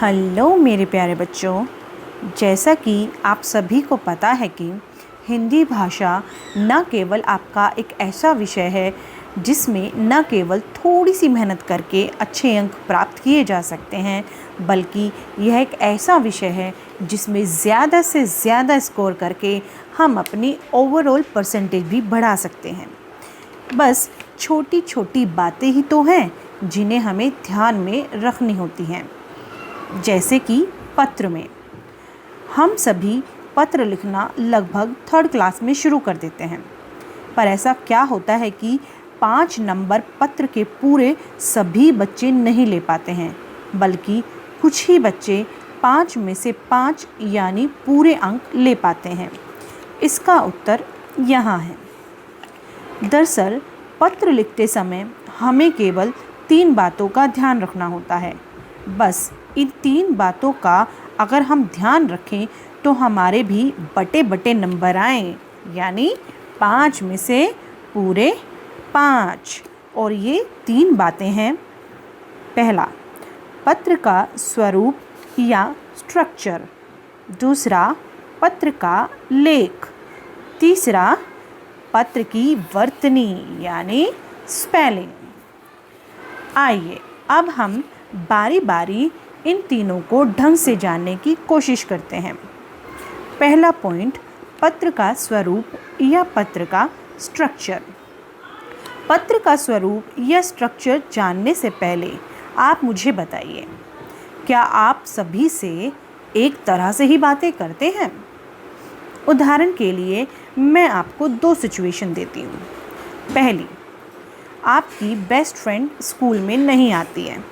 Hello मेरे प्यारे बच्चों, जैसा कि आप सभी को पता है कि हिंदी भाषा न केवल आपका एक ऐसा विषय है जिसमें न केवल थोड़ी सी मेहनत करके अच्छे अंक प्राप्त किए जा सकते हैं, बल्कि यह एक ऐसा विषय है जिसमें ज़्यादा से ज़्यादा स्कोर करके हम अपनी ओवरऑल परसेंटेज भी बढ़ा सकते हैं। बस छोटी छोटी बातें ही तो हैं जिन्हें हमें ध्यान में रखनी होती हैं। जैसे कि पत्र में हम सभी पत्र लिखना लगभग 3rd क्लास में शुरू कर देते हैं, पर ऐसा क्या होता है कि 5 नंबर पत्र के पूरे सभी बच्चे नहीं ले पाते हैं, बल्कि कुछ ही बच्चे 5 में से 5 यानी पूरे अंक ले पाते हैं। इसका उत्तर यहाँ है। दरअसल पत्र लिखते समय हमें केवल 3 बातों का ध्यान रखना होता है। बस इन 3 बातों का अगर हम ध्यान रखें तो हमारे भी बटे नंबर आएँ, यानी 5 में से पूरे 5। और ये 3 बातें हैं। पहला, पत्र का स्वरूप या स्ट्रक्चर। दूसरा, पत्र का लेख। तीसरा, पत्र की वर्तनी यानी स्पेलिंग। आइए अब हम बारी बारी इन तीनों को ढंग से जानने की कोशिश करते हैं। पहला पॉइंट, पत्र का स्वरूप या पत्र का स्ट्रक्चर। पत्र का स्वरूप या स्ट्रक्चर जानने से पहले आप मुझे बताइए, क्या आप सभी से एक तरह से ही बातें करते हैं? उदाहरण के लिए मैं आपको 2 सिचुएशन देती हूँ। पहली, आपकी बेस्ट फ्रेंड स्कूल में नहीं आती है,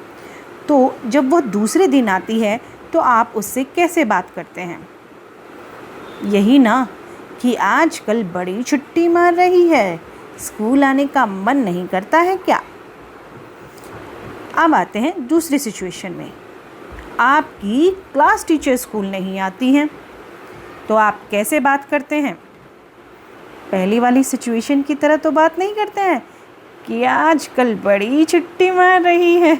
तो जब वह दूसरे दिन आती है तो आप उससे कैसे बात करते हैं? यही ना कि आजकल बड़ी छुट्टी मार रही है, स्कूल आने का मन नहीं करता है क्या? अब आते हैं दूसरी सिचुएशन में। आपकी क्लास टीचर स्कूल नहीं आती हैं, तो आप कैसे बात करते हैं? पहली वाली सिचुएशन की तरह तो बात नहीं करते हैं कि आजकल बड़ी छुट्टी मार रही है,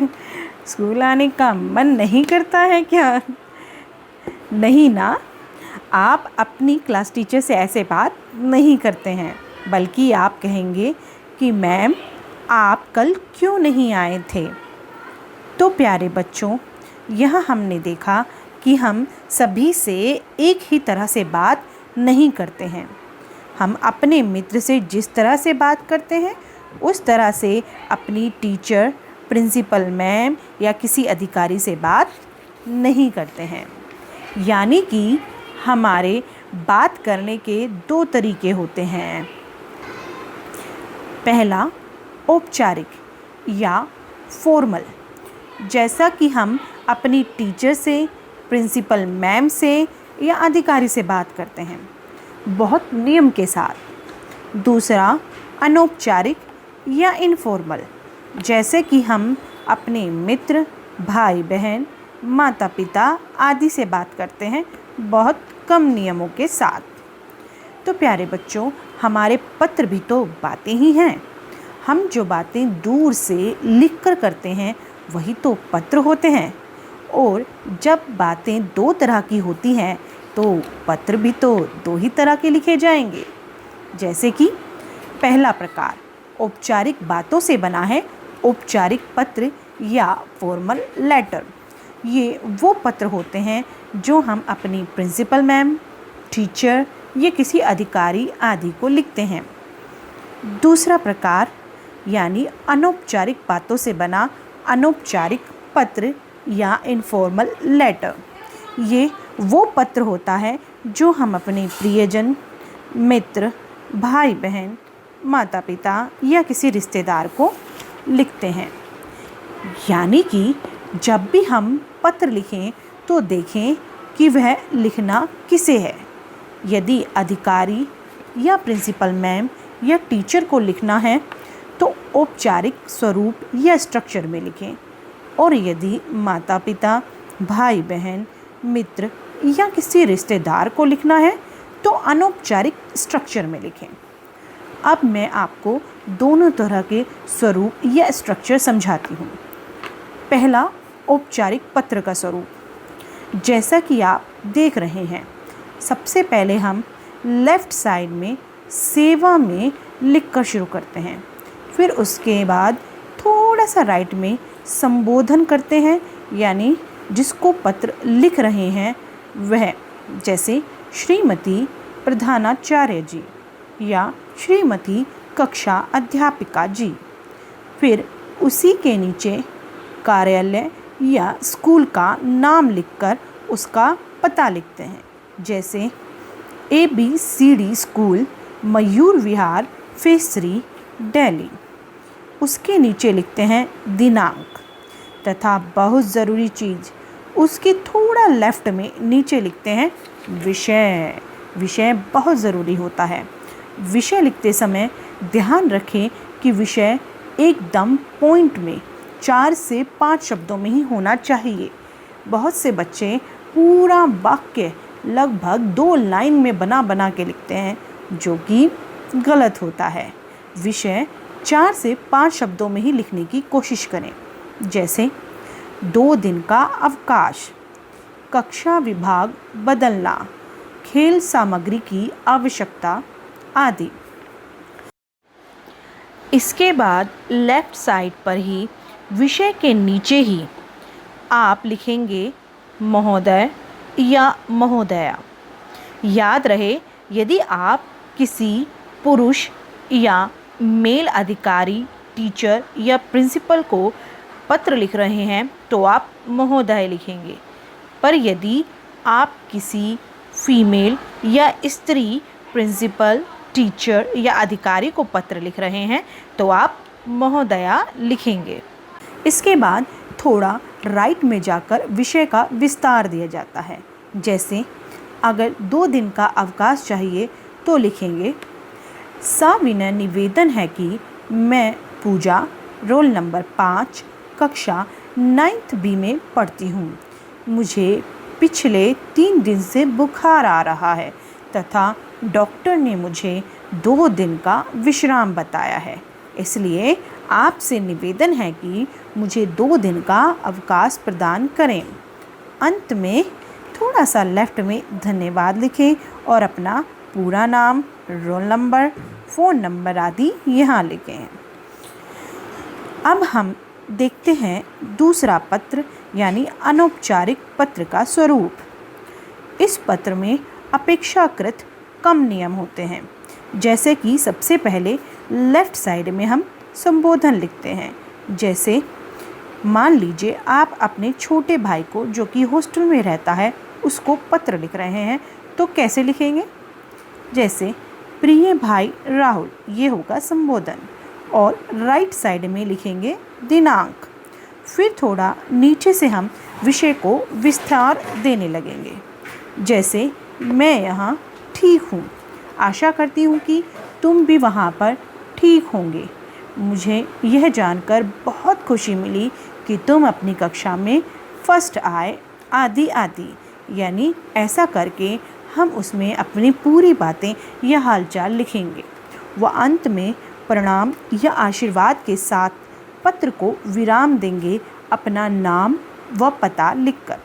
स्कूल आने का मन नहीं करता है क्या? नहीं ना, आप अपनी क्लास टीचर से ऐसे बात नहीं करते हैं, बल्कि आप कहेंगे कि मैम आप कल क्यों नहीं आए थे? तो प्यारे बच्चों, यहाँ हमने देखा कि हम सभी से एक ही तरह से बात नहीं करते हैं। हम अपने मित्र से जिस तरह से बात करते हैं उस तरह से अपनी टीचर, प्रिंसिपल मैम या किसी अधिकारी से बात नहीं करते हैं। यानी कि हमारे बात करने के 2 तरीके होते हैं। पहला, औपचारिक या फॉर्मल, जैसा कि हम अपनी टीचर से, प्रिंसिपल मैम से या अधिकारी से बात करते हैं, बहुत नियम के साथ। दूसरा, अनौपचारिक या इनफॉर्मल, जैसे कि हम अपने मित्र, भाई बहन, माता पिता आदि से बात करते हैं, बहुत कम नियमों के साथ। तो प्यारे बच्चों, हमारे पत्र भी तो बातें ही हैं। हम जो बातें दूर से लिख कर करते हैं वही तो पत्र होते हैं। और जब बातें 2 तरह की होती हैं तो पत्र भी तो 2 ही तरह के लिखे जाएंगे। जैसे कि पहला प्रकार औपचारिक बातों से बना है, औपचारिक पत्र या फॉर्मल लेटर। ये वो पत्र होते हैं जो हम अपनी प्रिंसिपल मैम, टीचर या किसी अधिकारी आदि को लिखते हैं। दूसरा प्रकार यानी अनौपचारिक बातों से बना अनौपचारिक पत्र या इनफॉर्मल लेटर। ये वो पत्र होता है जो हम अपने प्रियजन, मित्र, भाई बहन, माता पिता या किसी रिश्तेदार को लिखते हैं। यानी कि जब भी हम पत्र लिखें तो देखें कि वह लिखना किसे है। यदि अधिकारी या प्रिंसिपल मैम या टीचर को लिखना है तो औपचारिक स्वरूप या स्ट्रक्चर में लिखें, और यदि माता पिता, भाई बहन, मित्र या किसी रिश्तेदार को लिखना है तो अनौपचारिक स्ट्रक्चर में लिखें। अब मैं आपको दोनों तरह के स्वरूप या स्ट्रक्चर समझाती हूँ। पहला, औपचारिक पत्र का स्वरूप। जैसा कि आप देख रहे हैं, सबसे पहले हम लेफ़्ट साइड में सेवा में लिखकर शुरू करते हैं। फिर उसके बाद थोड़ा सा राइट में संबोधन करते हैं, यानी जिसको पत्र लिख रहे हैं वह, जैसे श्रीमती प्रधानाचार्य जी या श्रीमती कक्षा अध्यापिका जी। फिर उसी के नीचे कार्यालय या स्कूल का नाम लिखकर उसका पता लिखते हैं, जैसे ABCD school, Mayur Vihar, face 3, Delhi. उसके नीचे लिखते हैं दिनांक, तथा बहुत ज़रूरी चीज़, उसके थोड़ा लेफ़्ट में नीचे लिखते हैं विषय। विषय बहुत ज़रूरी होता है। विषय लिखते समय ध्यान रखें कि विषय एकदम पॉइंट में 4 से 5 शब्दों में ही होना चाहिए। बहुत से बच्चे पूरा वाक्य लगभग 2 लाइन में बना के लिखते हैं, जो कि गलत होता है। विषय 4 से 5 शब्दों में ही लिखने की कोशिश करें, जैसे 2 दिन का अवकाश, कक्षा विभाग बदलना, खेल सामग्री की आवश्यकता आदि। इसके बाद लेफ़्ट साइड पर ही विषय के नीचे ही आप लिखेंगे महोदय या महोदया। याद रहे, यदि आप किसी पुरुष या मेल अधिकारी, टीचर या प्रिंसिपल को पत्र लिख रहे हैं तो आप महोदय लिखेंगे, पर यदि आप किसी फीमेल या स्त्री प्रिंसिपल, टीचर या अधिकारी को पत्र लिख रहे हैं तो आप महोदया लिखेंगे। इसके बाद थोड़ा राइट में जाकर विषय का विस्तार दिया जाता है, जैसे अगर 2 दिन का अवकाश चाहिए तो लिखेंगे सविनय निवेदन है कि मैं पूजा, रोल नंबर 5, कक्षा 9th B में पढ़ती हूँ। मुझे पिछले 3 दिन से बुखार आ रहा है तथा डॉक्टर ने मुझे 2 दिन का विश्राम बताया है, इसलिए आपसे निवेदन है कि मुझे 2 दिन का अवकाश प्रदान करें। अंत में थोड़ा सा लेफ़्ट में धन्यवाद लिखें और अपना पूरा नाम, रोल नंबर, फ़ोन नंबर आदि यहाँ लिखें। अब हम देखते हैं दूसरा पत्र यानी अनौपचारिक पत्र का स्वरूप। इस पत्र में अपेक्षाकृत कम नियम होते हैं, जैसे कि सबसे पहले लेफ़्ट साइड में हम संबोधन लिखते हैं। जैसे मान लीजिए आप अपने छोटे भाई को, जो कि हॉस्टल में रहता है, उसको पत्र लिख रहे हैं, तो कैसे लिखेंगे? जैसे प्रिय भाई राहुल, ये होगा संबोधन, और राइट साइड में लिखेंगे दिनांक। फिर थोड़ा नीचे से हम विषय को विस्तार देने लगेंगे, जैसे मैं यहाँ ठीक हूँ, आशा करती हूँ कि तुम भी वहाँ पर ठीक होंगे। मुझे यह जानकर बहुत खुशी मिली कि तुम अपनी कक्षा में फर्स्ट आए, आदि आदि। यानी ऐसा करके हम उसमें अपनी पूरी बातें या हालचाल लिखेंगे। व अंत में प्रणाम या आशीर्वाद के साथ पत्र को विराम देंगे, अपना नाम व पता लिखकर।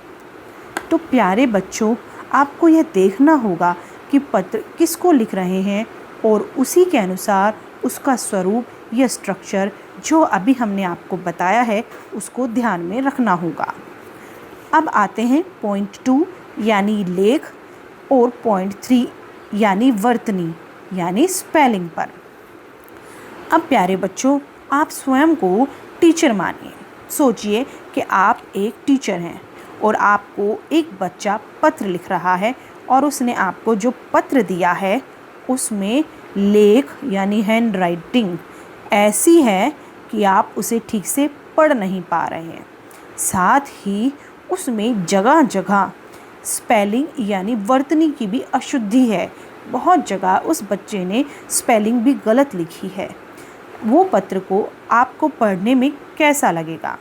तो प्यारे बच्चों, आपको यह देखना होगा कि पत्र किसको लिख रहे हैं और उसी के अनुसार उसका स्वरूप या स्ट्रक्चर जो अभी हमने आपको बताया है उसको ध्यान में रखना होगा। अब आते हैं पॉइंट 2 यानी लेख और पॉइंट 3 यानी वर्तनी यानी स्पेलिंग पर। अब प्यारे बच्चों, आप स्वयं को टीचर मानिए। सोचिए कि आप एक टीचर हैं और आपको एक बच्चा पत्र लिख रहा है और उसने आपको जो पत्र दिया है उसमें लेख यानी हैंड राइटिंग ऐसी है कि आप उसे ठीक से पढ़ नहीं पा रहे हैं। साथ ही उसमें जगह जगह स्पेलिंग यानी वर्तनी की भी अशुद्धि है। बहुत जगह उस बच्चे ने स्पेलिंग भी गलत लिखी है। वो पत्र को आपको पढ़ने में कैसा लगेगा?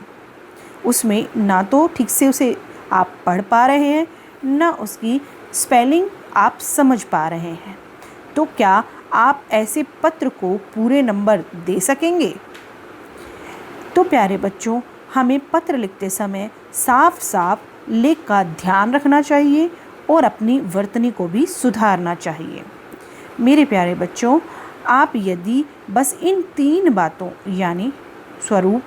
उसमें ना तो ठीक से उसे आप पढ़ पा रहे हैं, ना उसकी स्पेलिंग आप समझ पा रहे हैं। तो क्या आप ऐसे पत्र को पूरे नंबर दे सकेंगे? तो प्यारे बच्चों, हमें पत्र लिखते समय साफ साफ लेख का ध्यान रखना चाहिए और अपनी वर्तनी को भी सुधारना चाहिए। मेरे प्यारे बच्चों, आप यदि बस इन 3 बातों यानी स्वरूप,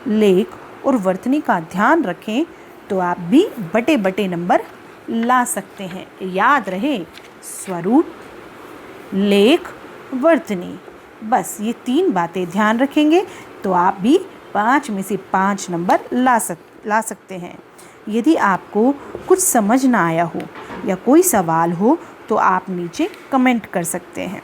लेख और वर्तनी का ध्यान रखें तो आप भी बटे नंबर ला सकते हैं। याद रहे, स्वरूप, लेख, वर्तनी, बस ये 3 बातें ध्यान रखेंगे तो आप भी 5 में से 5 नंबर ला सकते हैं। यदि आपको कुछ समझ ना आया हो या कोई सवाल हो तो आप नीचे कमेंट कर सकते हैं।